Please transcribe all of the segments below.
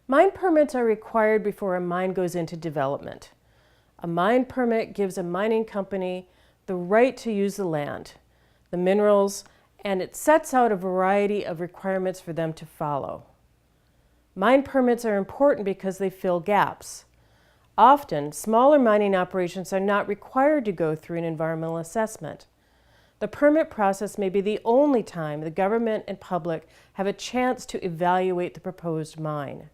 Mine permits are required before a mine goes into development. A mine permit gives a mining company the right to use the land, the minerals, and it sets out a variety of requirements for them to follow. Mine permits are important because they fill gaps. Often, smaller mining operations are not required to go through an environmental assessment. The permit process may be the only time the government and public have a chance to evaluate the proposed mine.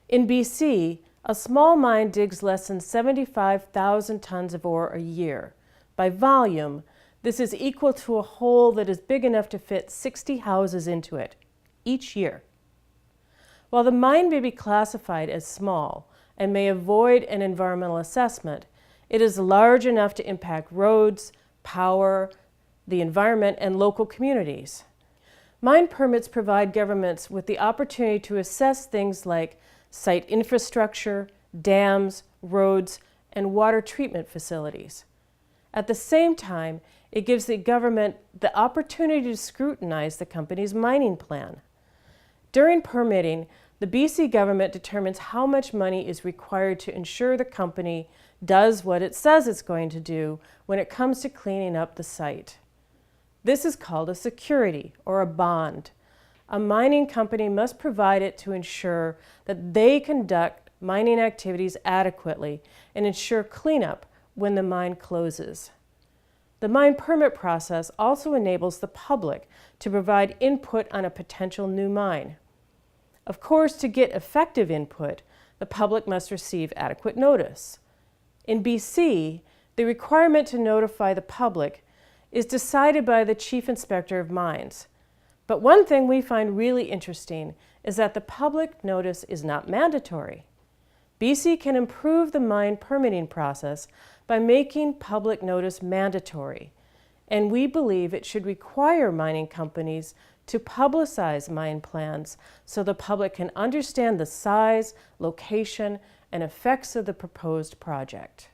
In BC, a small mine digs less than 75,000 tons of ore a year. By volume, this is equal to a hole that is big enough to fit 60 houses into it each year. While the mine may be classified as small and may avoid an environmental assessment, it is large enough to impact roads, power, the environment, and local communities. Mine permits provide governments with the opportunity to assess things like site infrastructure, dams, roads, and water treatment facilities. At the same time, it gives the government the opportunity to scrutinize the company's mining plan. During permitting, the BC government determines how much money is required to ensure the company does what it says it's going to do when it comes to cleaning up the site. This is called a security or a bond. A mining company must provide it to ensure that they conduct mining activities adequately and ensure cleanup when the mine closes. The mine permit process also enables the public to provide input on a potential new mine. Of course, to get effective input, the public must receive adequate notice. In BC, the requirement to notify the public is decided by the Chief Inspector of Mines. But one thing we find really interesting is that the public notice is not mandatory. BC can improve the mine permitting process by making public notice mandatory, and we believe it should require mining companies to publicize mine plans so the public can understand the size, location, and effects of the proposed project.